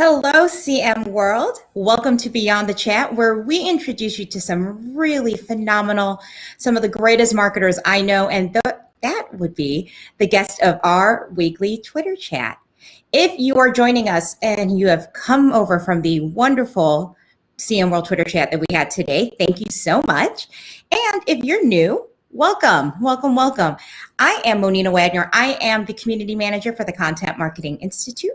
Hello, CM World. Welcome to Beyond the Chat, where we introduce you to some really phenomenal, some of the greatest marketers I know, and that would be the guest of our weekly Twitter chat. If you are joining us and you have come over from the wonderful CM World Twitter chat that we had today, thank you so much. And if you're new, welcome, welcome, welcome. I am Monina Wagner. I am the community manager for the Content Marketing Institute.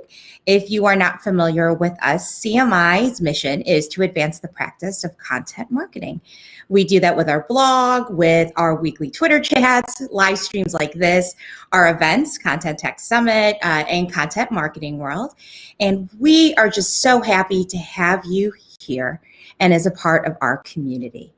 If you are not familiar with us, CMI's mission is to advance the practice of content marketing. We do that with our blog, with our weekly Twitter chats, live streams like this, our events, Content Tech Summit, and Content Marketing World. And we are just so happy to have you here and as a part of our community.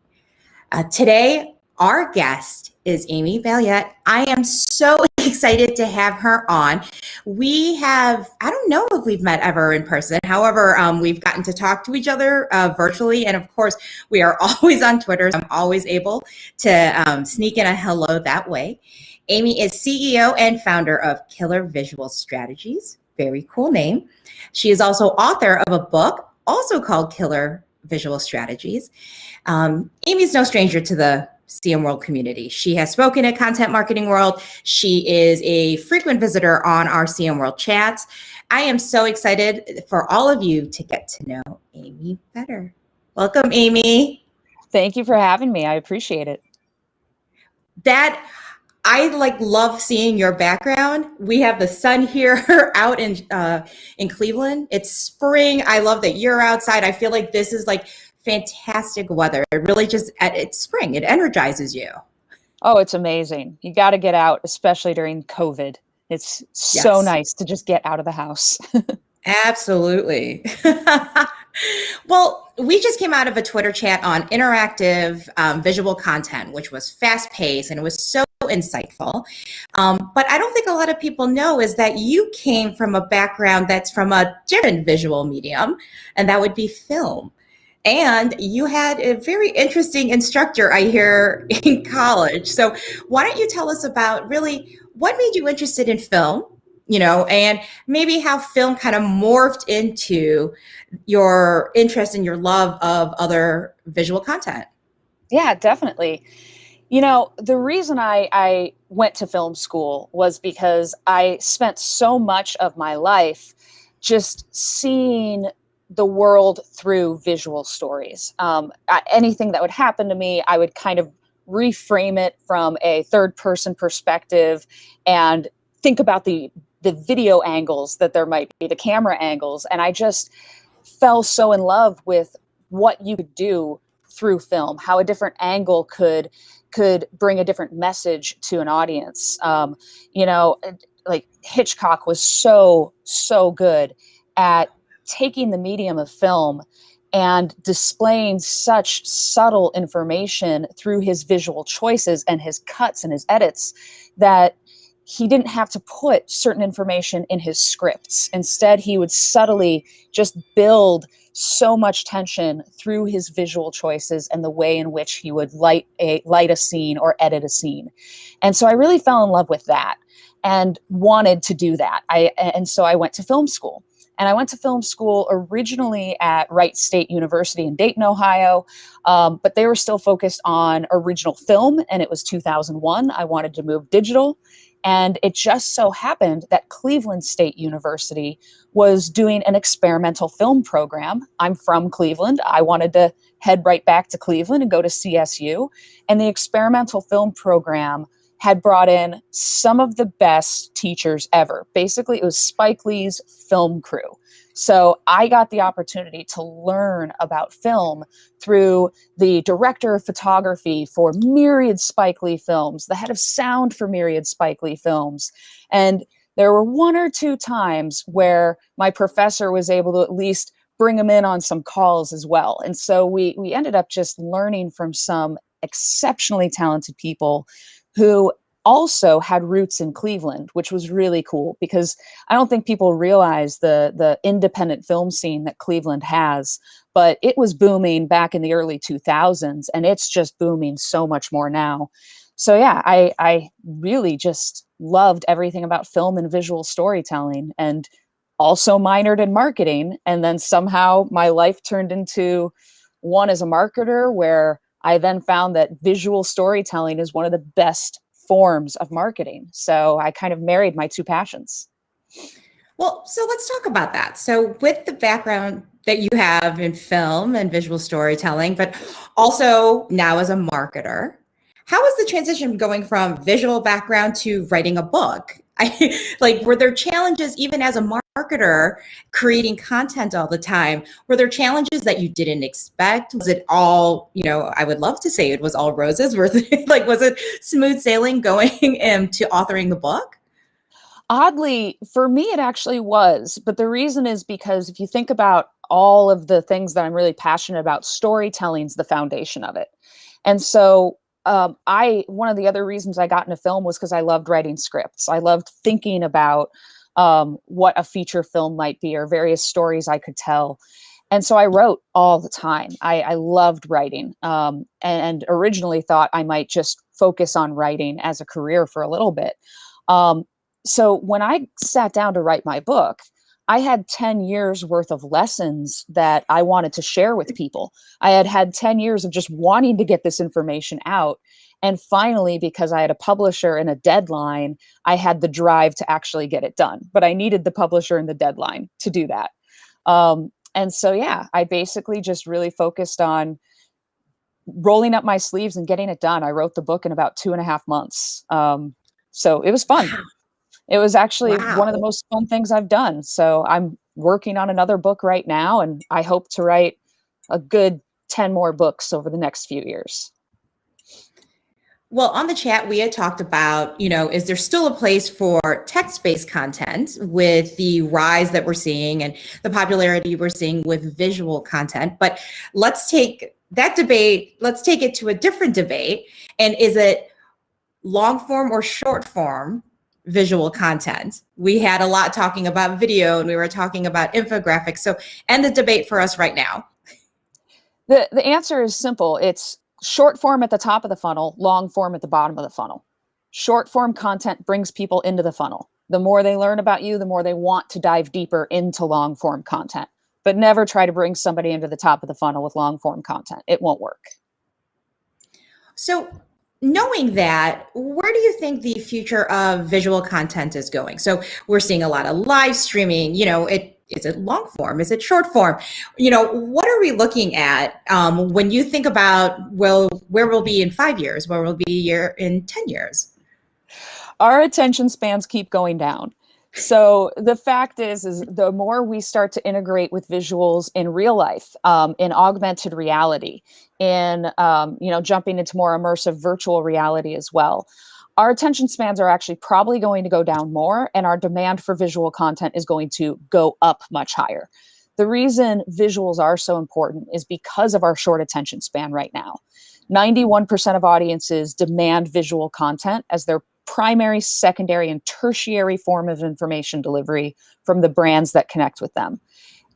Today, our guest is Amy Balliett. I am so excited to have her on. We have, I don't know if we've met ever in person. However, we've gotten to talk to each other virtually. And of course, we are always on Twitter. So I'm always able to sneak in a hello that way. Amy is CEO and founder of Killer Visual Strategies. Very cool name. She is also author of a book also called Killer Visual Strategies. Amy's no stranger to the CM World community. She has spoken at Content Marketing World. She is a frequent visitor on our CM World chats. I am so excited for all of you to get to know Amy better. Welcome, Amy. Thank you for having me. I appreciate it. I love seeing your background. We have the sun here out in Cleveland. It's spring. I love that you're outside. I feel like this is fantastic weather. It really it's spring. It energizes you. Oh, it's amazing. You got to get out, especially during COVID. It's so nice to just get out of the house. Absolutely. Well, we just came out of a Twitter chat on interactive visual content, which was fast paced and it was so insightful. But I don't think a lot of people know is that you came from a background that's from a different visual medium, and that would be film. And you had a very interesting instructor, I hear, in college. So why don't you tell us about really what made you interested in film, and maybe how film kind of morphed into your interest and your love of other visual content? Yeah, definitely. The reason I went to film school was because I spent so much of my life just seeing the world through visual stories. Anything that would happen to me, I would kind of reframe it from a third person perspective and think about the video angles that there might be, the camera angles. And I just fell so in love with what you could do through film, how a different angle could bring a different message to an audience. Like Hitchcock was so good at taking the medium of film and displaying such subtle information through his visual choices and his cuts and his edits that he didn't have to put certain information in his scripts. Instead, he would subtly just build so much tension through his visual choices and the way in which he would light a scene or edit a scene. And so I really fell in love with that and wanted to do that. And so I went to film school. And I went to film school originally at Wright State University in Dayton, Ohio, but they were still focused on original film, and it was 2001. I wanted to move digital, and it just so happened that Cleveland State University was doing an experimental film program. I'm from Cleveland. I wanted to head right back to Cleveland and go to CSU, and the experimental film program had brought in some of the best teachers ever. Basically, it was Spike Lee's film crew. So I got the opportunity to learn about film through the director of photography for myriad Spike Lee films, the head of sound for myriad Spike Lee films. And there were one or two times where my professor was able to at least bring him in on some calls as well. And so we ended up just learning from some exceptionally talented people who also had roots in Cleveland, which was really cool because I don't think people realize the independent film scene that Cleveland has, but it was booming back in the early 2000s, and it's just booming so much more now. So yeah, I really just loved everything about film and visual storytelling, and also minored in marketing. And then somehow my life turned into one as a marketer, where I then found that visual storytelling is one of the best forms of marketing. So I kind of married my two passions. Well, so let's talk about that. So, with the background that you have in film and visual storytelling, but also now as a marketer, how was the transition going from visual background to writing a book? Were there challenges even as a marketer creating content all the time? Were there challenges that you didn't expect? Was it all, I would love to say it was all roses. Was it smooth sailing going to authoring the book? Oddly, for me, it actually was. But the reason is because if you think about all of the things that I'm really passionate about, storytelling's the foundation of it. And so one of the other reasons I got into film was because I loved writing scripts. I loved thinking about what a feature film might be or various stories I could tell. And so I wrote all the time. I loved writing, and originally thought I might just focus on writing as a career for a little bit. Um, so when I sat down to write my book, I had 10 years worth of lessons that I wanted to share with people. I had 10 years of just wanting to get this information out. And finally, because I had a publisher and a deadline, I had the drive to actually get it done. But I needed the publisher and the deadline to do that. And so, yeah, I basically just really focused on rolling up my sleeves and getting it done. I wrote the book in about 2.5 months. So it was fun. It was actually one of the Wow. most fun things I've done. So I'm working on another book right now, and I hope to write a good 10 more books over the next few years. Well, on the chat, we had talked about, is there still a place for text-based content with the rise that we're seeing and the popularity we're seeing with visual content? But let's take that debate, let's take it to a different debate. And is it long form or short form visual content? We had a lot talking about video and we were talking about infographics. So end the debate for us right now. The answer is simple. It's short form at the top of the funnel, long form at the bottom of the funnel. Short form content brings people into the funnel. The more they learn about you, the more they want to dive deeper into long form content. But never try to bring somebody into the top of the funnel with long form content. It won't work. So knowing that, where do you think the future of visual content is going? So we're seeing a lot of live streaming, is it long form? Is it short form? What are we looking at when you think about, well, where we'll be in 5 years, where we'll be in 10 years? Our attention spans keep going down. So the fact is the more we start to integrate with visuals in real life, in augmented reality, in jumping into more immersive virtual reality as well, our attention spans are actually probably going to go down more, and our demand for visual content is going to go up much higher. The reason visuals are so important is because of our short attention span right now. 91% of audiences demand visual content as their primary, secondary, and tertiary form of information delivery from the brands that connect with them.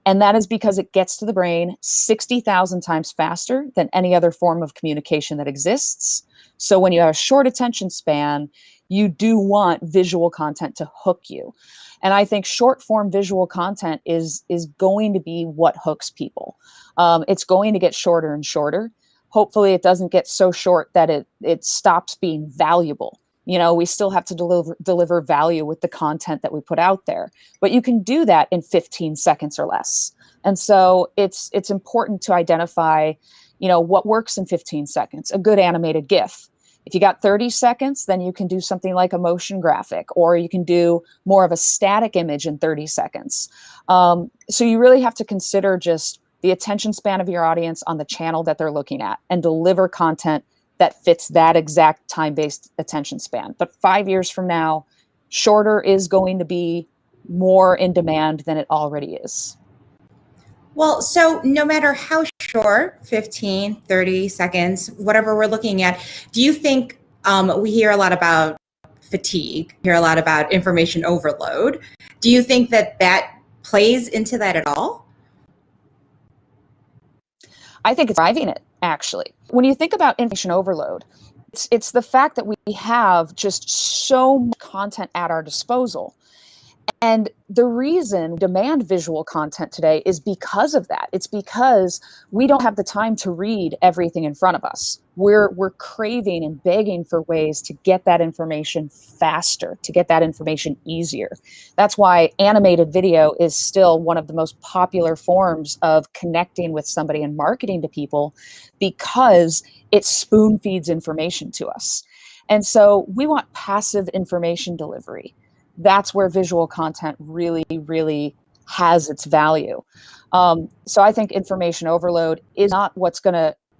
And that is because it gets to the brain 60,000 times faster than any other form of communication that exists. So when you have a short attention span, you do want visual content to hook you. And I think short form visual content is going to be what hooks people. It's going to get shorter and shorter. Hopefully it doesn't get so short that it stops being valuable. We still have to deliver value with the content that we put out there, but you can do that in 15 seconds or less. And so it's important to identify, what works in 15 seconds, a good animated GIF. If you got 30 seconds, then you can do something like a motion graphic, or you can do more of a static image in 30 seconds. So you really have to consider just the attention span of your audience on the channel that they're looking at and deliver content that fits that exact time-based attention span. But 5 years from now, shorter is going to be more in demand than it already is. Well, so no matter how short, 15, 30 seconds, whatever we're looking at, do you think we hear a lot about fatigue, hear a lot about information overload? Do you think that plays into that at all? I think it's driving it, actually. When you think about information overload, it's the fact that we have just so much content at our disposal. And the reason we demand visual content today is because of that. It's because we don't have the time to read everything in front of us. We're craving and begging for ways to get that information faster, to get that information easier. That's why animated video is still one of the most popular forms of connecting with somebody and marketing to people, because it spoon feeds information to us. And so we want passive information delivery. That's where visual content really, really has its value. So I think information overload is not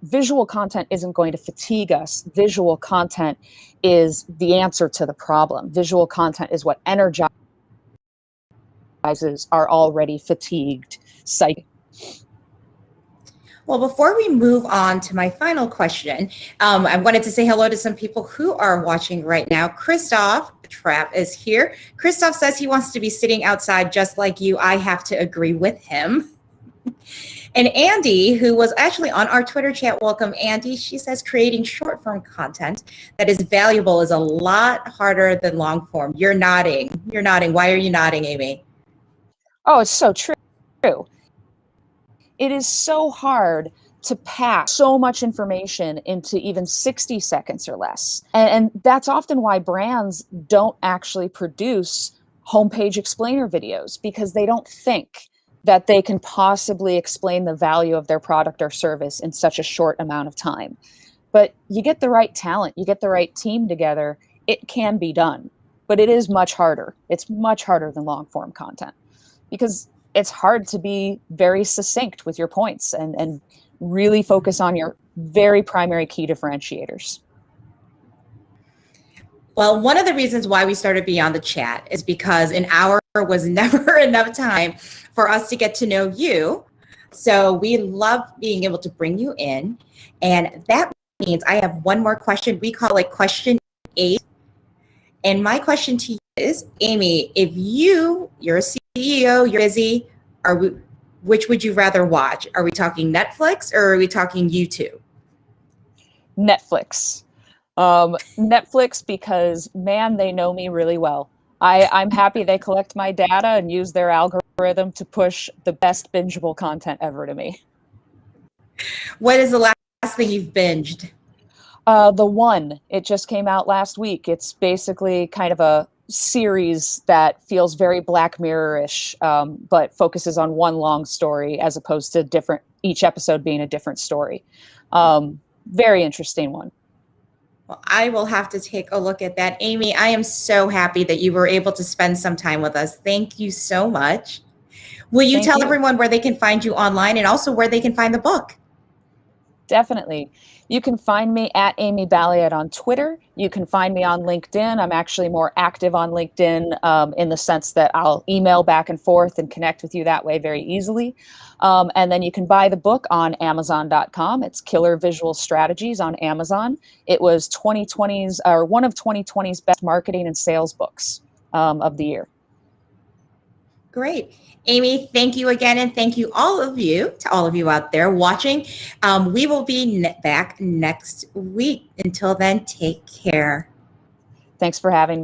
visual content isn't going to fatigue us. Visual content is the answer to the problem. Visual content is what energizes our already fatigued psyche. Well, before we move on to my final question, I wanted to say hello to some people who are watching right now. Christoph Trapp is here. Christoph says he wants to be sitting outside just like you. I have to agree with him. And Andy, who was actually on our Twitter chat, welcome Andy. She says creating short form content that is valuable is a lot harder than long form. You're nodding. You're nodding. Why are you nodding, Amy? Oh, it's so true. It is so hard to pack so much information into even 60 seconds or less. And that's often why brands don't actually produce homepage explainer videos, because they don't think that they can possibly explain the value of their product or service in such a short amount of time. But you get the right talent, you get the right team together, it can be done. But it is much harder. It's much harder than long form content, because it's hard to be very succinct with your points and really focus on your very primary key differentiators. Well, one of the reasons why we started Beyond the Chat is because an hour was never enough time for us to get to know you. So we love being able to bring you in. And that means I have one more question. We call it question 8. And my question to you is, Amy, if you're a CEO, you're busy, which would you rather watch? Are we talking Netflix or are we talking YouTube? Netflix. Netflix, because man, they know me really well. I'm happy they collect my data and use their algorithm to push the best bingeable content ever to me. What is the last thing you've binged? The One. It just came out last week. It's basically kind of a series that feels very Black Mirror-ish, but focuses on one long story as opposed to each episode being a different story. Very interesting one. Well, I will have to take a look at that. Amy, I am so happy that you were able to spend some time with us. Thank you so much. Will you tell everyone where they can find you online and also where they can find the book? Definitely. You can find me at Amy Balliett on Twitter. You can find me on LinkedIn. I'm actually more active on LinkedIn in the sense that I'll email back and forth and connect with you that way very easily. And then you can buy the book on Amazon.com. It's Killer Visual Strategies on Amazon. It was 2020's or one of 2020's best marketing and sales books of the year. Great. Amy, thank you again. And thank you to all of you out there watching. We will be back next week. Until then, take care. Thanks for having me.